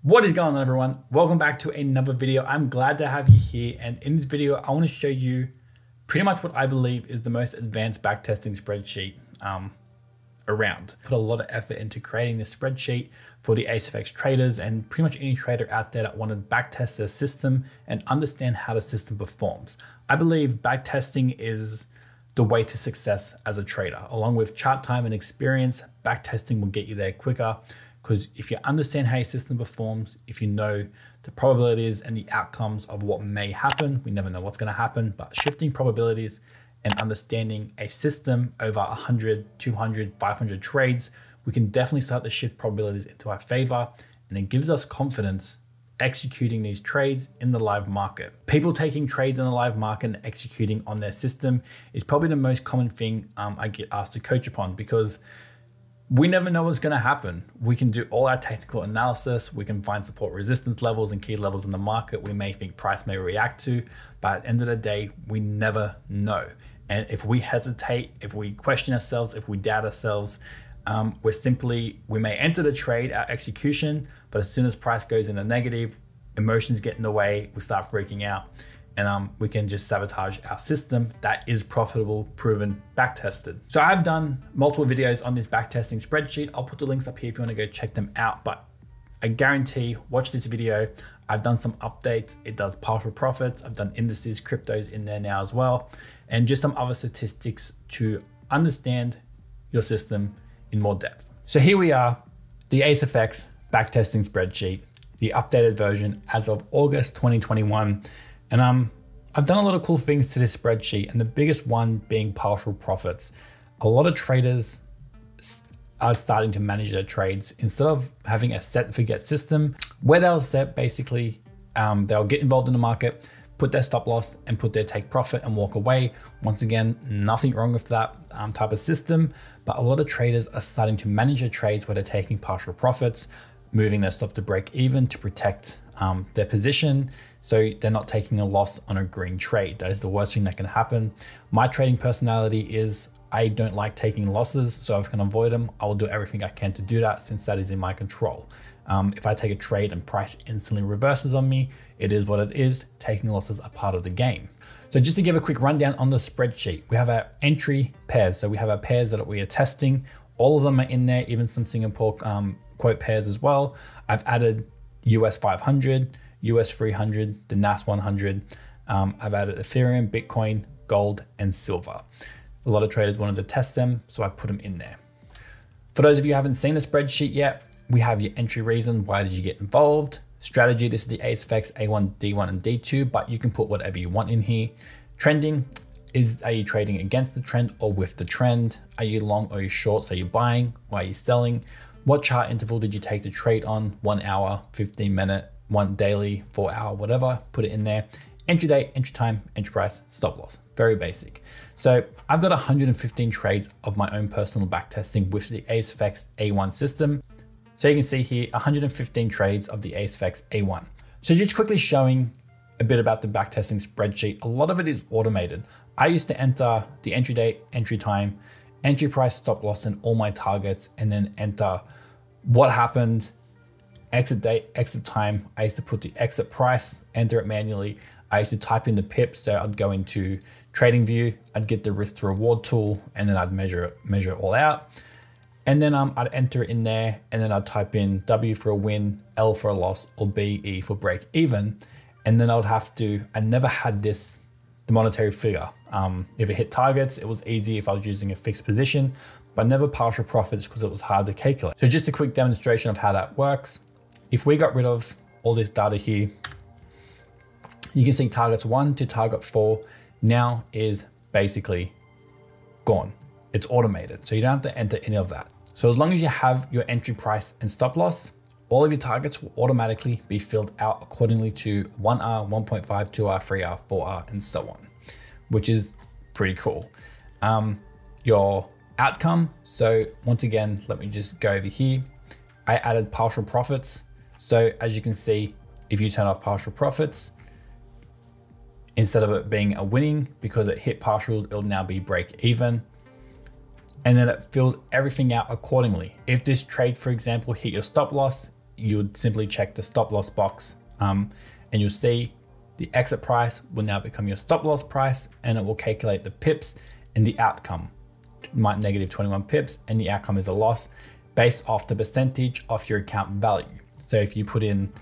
What is going on, everyone? Welcome back to another video. I'm glad to have you here. And in this video, I want to show you pretty much what I believe is the most advanced backtesting spreadsheet around. Put a lot of effort into creating this spreadsheet for the AceFX traders and pretty much any trader out there that want to backtest their system and understand how the system performs. I believe backtesting is the way to success as a trader. Along with chart time and experience, backtesting will get you there quicker. Because if you understand how your system performs, if you know the probabilities and the outcomes of what may happen, we never know what's going to happen, but shifting probabilities and understanding a system over 100, 200, 500 trades, we can definitely start to shift probabilities into our favor, and it gives us confidence executing these trades in the live market. People taking trades in the live market and executing on their system is probably the most common thing I get asked to coach upon, because we never know what's going to happen. We can do all our technical analysis. We can find support resistance levels and key levels in the market we may think price may react to, but at the end of the day, we never know. And if we hesitate, if we question ourselves, if we doubt ourselves, we may enter the trade, our execution, but as soon as price goes in the negative, emotions get in the way, we start freaking out, and we can just sabotage our system that is profitable, proven, backtested. So I've done multiple videos on this backtesting spreadsheet. I'll put the links up here if you want to go check them out, but I guarantee, watch this video. I've done some updates. It does partial profits. I've done indices, cryptos in there now as well, and just some other statistics to understand your system in more depth. So here we are, the AceFX backtesting spreadsheet, the updated version as of August 2021. And I've done a lot of cool things to this spreadsheet, and the biggest one being partial profits. A lot of traders are starting to manage their trades instead of having a set and forget system where they'll set basically, they'll get involved in the market, put their stop loss and put their take profit and walk away. Once again, nothing wrong with that type of system, but a lot of traders are starting to manage their trades where they're taking partial profits, moving their stop to break even to protect their position, so they're not taking a loss on a green trade. That is the worst thing that can happen. My trading personality is I don't like taking losses, so if I can avoid them, I will do everything I can to do that, since that is in my control. If I take a trade and price instantly reverses on me, it is what it is. Taking losses are part of the game. So just to give a quick rundown on the spreadsheet, we have our entry pairs. So we have our pairs that we are testing. All of them are in there, even some Singapore quote pairs as well. I've added US 500, US 300, the NAS 100. I've added Ethereum, Bitcoin, gold, and silver. A lot of traders wanted to test them, so I put them in there. For those of you who haven't seen the spreadsheet yet, we have your entry reason, why did you get involved? Strategy, this is the AceFX A1, D1, and D2, but you can put whatever you want in here. Trending, are you trading against the trend or with the trend? Are you long or are you short? So you're buying, why are you selling? What chart interval did you take the trade on? 1 hour, 15 minute, one daily, 4 hour, whatever, put it in there. Entry date, entry time, entry price, stop loss, very basic. So I've got 115 trades of my own personal backtesting with the AceFX A1 system. So you can see here, 115 trades of the AceFX A1. So just quickly showing a bit about the backtesting spreadsheet. A lot of it is automated. I used to enter the entry date, entry time, entry price, stop loss, and all my targets, and then enter what happened, exit date, exit time. I used to put the exit price, enter it manually. I used to type in the pips, so I'd go into trading view, I'd get the risk to reward tool, and then I'd measure it all out. And then I'd enter it in there, and then I'd type in W for a win, L for a loss, or B, E for break even. And then I never had the monetary figure. If it hit targets, it was easy if I was using a fixed position, but never partial profits because it was hard to calculate. So just a quick demonstration of how that works. If we got rid of all this data here, you can see targets 1 to target 4 now is basically gone. It's automated, so you don't have to enter any of that. So as long as you have your entry price and stop loss, all of your targets will automatically be filled out accordingly to 1R, 1.5, 2R, 3R, 4R, and so on, which is pretty cool. Your outcome. So once again, let me just go over here. I added partial profits. So as you can see, if you turn off partial profits, instead of it being a winning, because it hit partial, it'll now be break even. And then it fills everything out accordingly. If this trade, for example, hit your stop loss, you would simply check the stop loss box and you'll see the exit price will now become your stop loss price, and it will calculate the pips and the outcome. Might negative 21 pips, and the outcome is a loss based off the percentage of your account value. So if you put in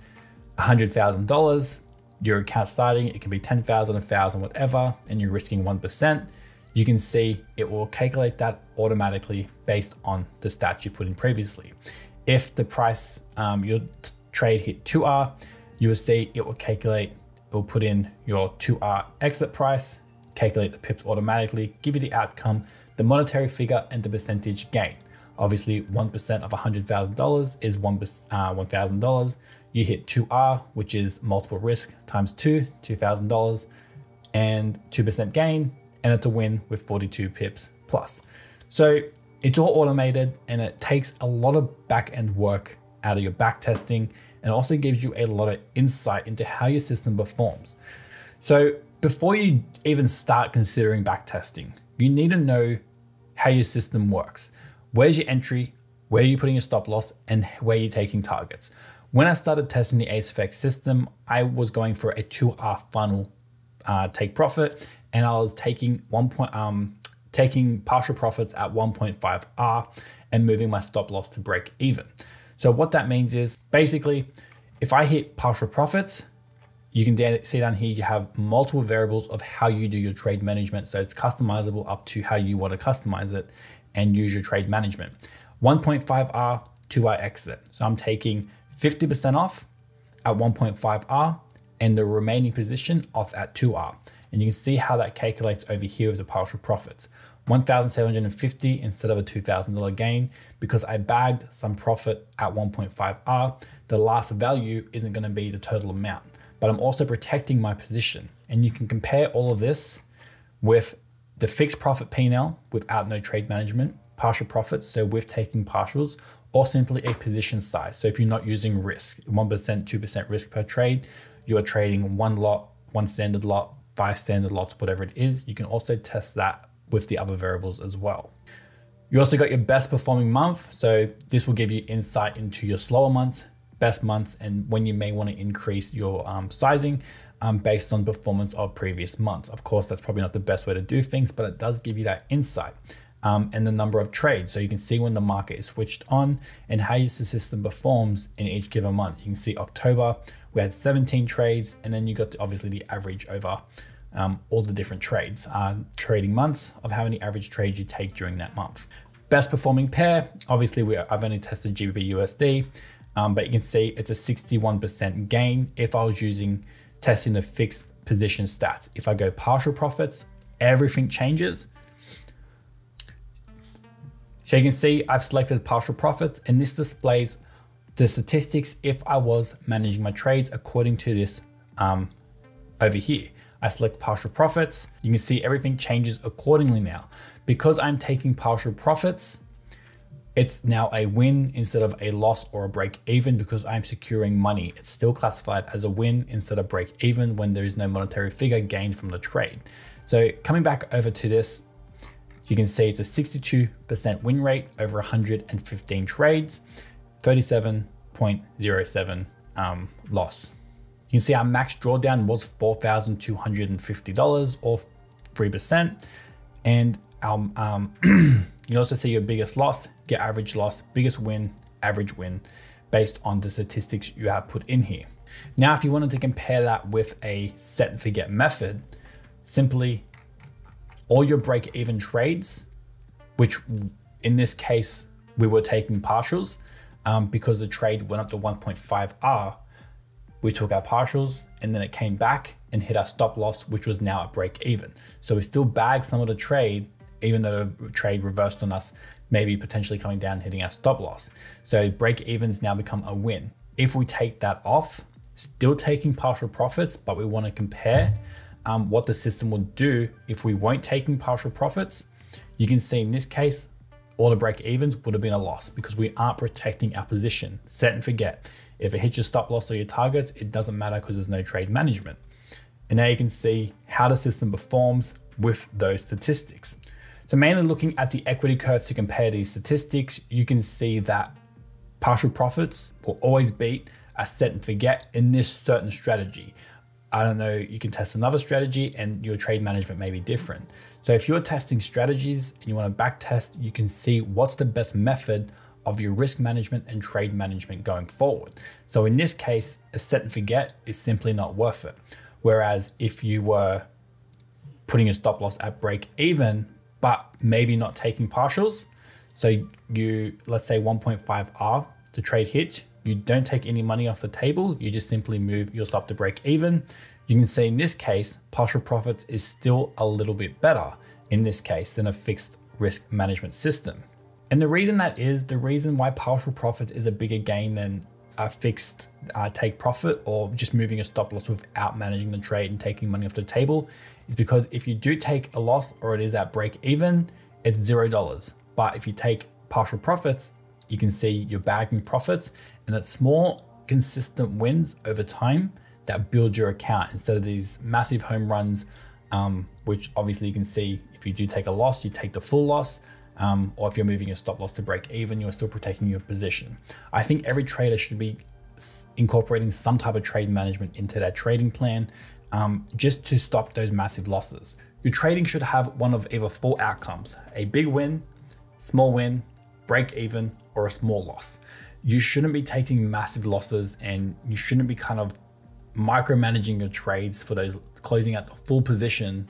$100,000, your account starting, it can be 10,000, 1,000, whatever, and you're risking 1%. You can see it will calculate that automatically based on the stats you put in previously. If the price, your trade hit 2R, you will see it will calculate, it will put in your 2R exit price, calculate the pips automatically, give you the outcome, the monetary figure, and the percentage gain. Obviously, 1% of $100,000 is $1,000. You hit 2R, which is multiple risk times 2, $2,000, and 2% gain, and it's a win with 42 pips plus. So it's all automated, and it takes a lot of back end work out of your back testing, and also gives you a lot of insight into how your system performs. So before you even start considering back testing, you need to know how your system works. Where's your entry, where are you putting your stop loss, and where you're taking targets. When I started testing the AceFX system, I was going for a 2R funnel take profit, and I was taking taking partial profits at 1.5R and moving my stop loss to break even. So what that means is basically, if I hit partial profits, you can see down here, you have multiple variables of how you do your trade management. So it's customizable up to how you want to customize it and use your trade management. 1.5R, 2R exit. So I'm taking 50% off at 1.5R and the remaining position off at 2R. And you can see how that calculates over here with the partial profits. 1,750 instead of a $2,000 gain, because I bagged some profit at 1.5R. The last value isn't going to be the total amount, but I'm also protecting my position. And you can compare all of this with the fixed profit P&L without no trade management, partial profits, so with taking partials, or simply a position size. So if you're not using risk, 1%, 2% risk per trade, you are trading one lot, one standard lot, 5 standard lots, whatever it is. You can also test that with the other variables as well. You also got your best performing month. So this will give you insight into your slower months, best months, and when you may want to increase your sizing based on performance of previous months. Of course, that's probably not the best way to do things, but it does give you that insight. And the number of trades. So you can see when the market is switched on and how your system performs in each given month. You can see October, we had 17 trades, and then you got to obviously the average over all the different trades, trading months of how many average trades you take during that month. Best performing pair, obviously I've only tested GBP USD, but you can see it's a 61% gain if I was testing the fixed position stats. If I go partial profits, everything changes. So you can see I've selected partial profits, and this displays the statistics if I was managing my trades according to this over here. I select partial profits. You can see everything changes accordingly now. Because I'm taking partial profits, it's now a win instead of a loss or a break even, because I'm securing money. It's still classified as a win instead of break even when there is no monetary figure gained from the trade. So coming back over to this, you can see it's a 62% win rate over 115 trades, 37.07 loss. You can see our max drawdown was $4,250 or 3%. And our, you can also see your biggest loss, your average loss, biggest win, average win, based on the statistics you have put in here. Now, if you wanted to compare that with a set and forget method, simply all your break even trades, which in this case, we were taking partials because the trade went up to 1.5R. We took our partials and then it came back and hit our stop loss, which was now at break even. So we still bagged some of the trade, even though the trade reversed on us, maybe potentially coming down, hitting our stop loss. So break evens now become a win. If we take that off, still taking partial profits, but we want to compare what the system would do if we weren't taking partial profits, you can see in this case, all the break evens would have been a loss because we aren't protecting our position. Set and forget. If it hits your stop loss or your targets, it doesn't matter because there's no trade management. And now you can see how the system performs with those statistics. So mainly looking at the equity curve to compare these statistics, you can see that Partial profits will always beat a set and forget in this certain strategy. I don't know, you can test another strategy and your trade management may be different. So if you're testing strategies and you want to back test, you can see what's the best method of your risk management and trade management going forward. So in this case, a set and forget is simply not worth it. Whereas if you were putting a stop loss at break even, but maybe not taking partials, so you, let's say 1.5R, the trade hit, you don't take any money off the table, you just simply move your stop to break even. You can see in this case, partial profits is still a little bit better in this case than a fixed risk management system. And the reason that is, the reason why partial profit is a bigger gain than a fixed take profit or just moving a stop loss without managing the trade and taking money off the table is because if you do take a loss or it is at break even, it's $0. But if you take partial profits, you can see you're bagging profits and it's small, consistent wins over time that build your account instead of these massive home runs, which obviously you can see if you do take a loss, you take the full loss. Or if you're moving your stop loss to break even, you're still protecting your position. I think every trader should be incorporating some type of trade management into their trading plan just to stop those massive losses. Your trading should have one of either 4 outcomes: a big win, small win, break even, or a small loss. You shouldn't be taking massive losses and you shouldn't be kind of micromanaging your trades for those closing out the full position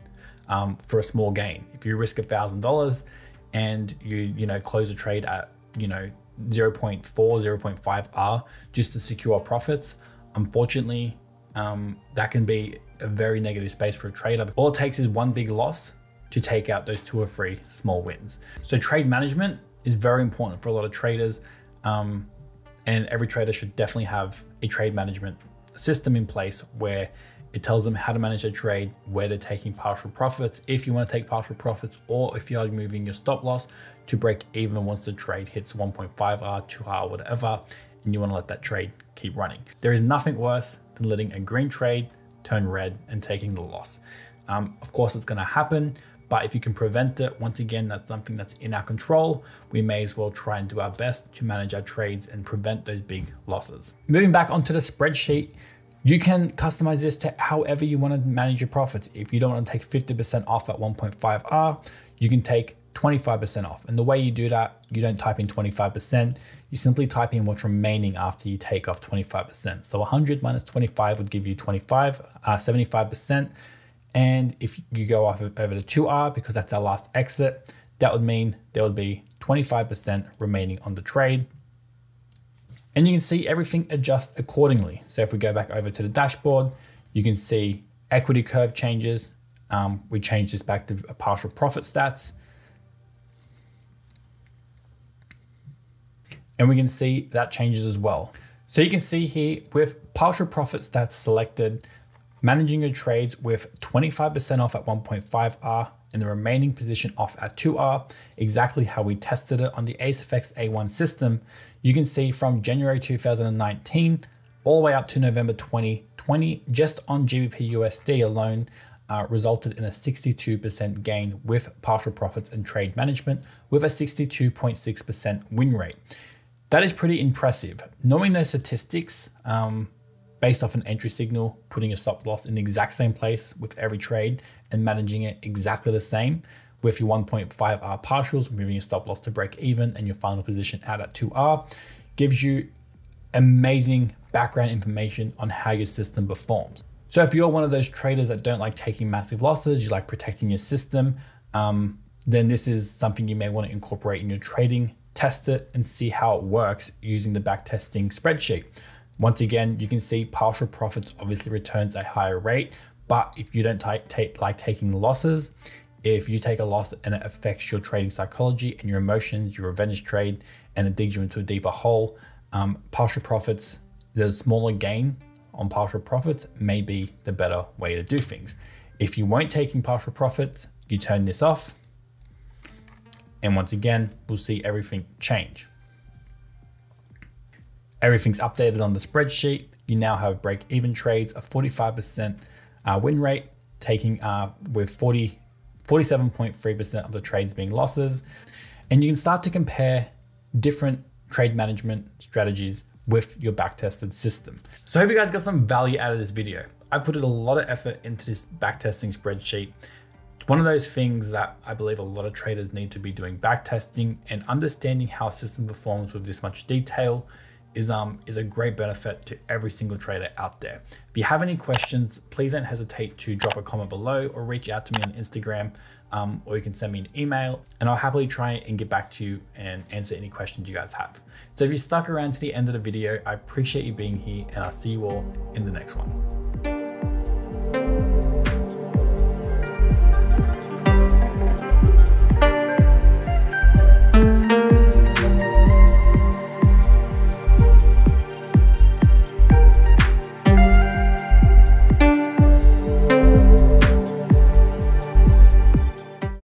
for a small gain. If you risk $1,000 and you close a trade at 0.4, 0.5R just to secure profits, unfortunately, that can be a very negative space for a trader. All it takes is one big loss to take out those 2 or 3 small wins. So trade management is very important for a lot of traders, and every trader should definitely have a trade management system in place where it tells them how to manage their trade, where they're taking partial profits, if you want to take partial profits, or if you are moving your stop loss to break even once the trade hits 1.5R, 2R, whatever, and you want to let that trade keep running. There is nothing worse than letting a green trade turn red and taking the loss. Of course, it's going to happen, but if you can prevent it, once again, that's something that's in our control. We may as well try and do our best to manage our trades and prevent those big losses. Moving back onto the spreadsheet, you can customize this to however you want to manage your profits. If you don't want to take 50% off at 1.5R, you can take 25% off. And the way you do that, you don't type in 25%, you simply type in what's remaining after you take off 25%. So 100 minus 25 would give you 75%. And if you go off over to 2R, because that's our last exit, that would mean there would be 25% remaining on the trade. And you can see everything adjust accordingly. So if we go back over to the dashboard, you can see equity curve changes. We change this back to a partial profit stats. And we can see that changes as well. So you can see here with partial profit stats selected, managing your trades with 25% off at 1.5R and the remaining position off at 2R, exactly how we tested it on the AceFX A1 system. You can see from January 2019 all the way up to November 2020, just on GBP USD alone, resulted in a 62% gain with partial profits and trade management with a 62.6% win rate. That is pretty impressive. Knowing those statistics, based off an entry signal, putting a stop loss in the exact same place with every trade and managing it exactly the same with your 1.5R partials, moving your stop loss to break even and your final position out at 2R, gives you amazing background information on how your system performs. So if you're one of those traders that don't like taking massive losses, you like protecting your system, then this is something you may want to incorporate in your trading, test it and see how it works using the backtesting spreadsheet. Once again, you can see partial profits obviously returns a higher rate, but if you don't like taking losses, if you take a loss and it affects your trading psychology and your emotions, your revenge trade, and it digs you into a deeper hole, partial profits, the smaller gain on partial profits may be the better way to do things. If you weren't taking partial profits, you turn this off, and once again, we'll see everything change. Everything's updated on the spreadsheet. You now have break-even trades, a 45% win rate, taking with 47.3% of the trades being losses. And you can start to compare different trade management strategies with your backtested system. So I hope you guys got some value out of this video. I put a lot of effort into this backtesting spreadsheet. It's one of those things that I believe a lot of traders need to be doing. Backtesting and understanding how a system performs with this much detail is a great benefit to every single trader out there. If you have any questions, please don't hesitate to drop a comment below or reach out to me on Instagram, or you can send me an email and I'll happily try and get back to you and answer any questions you guys have. So if you stuck around to the end of the video, I appreciate you being here and I'll see you all in the next one.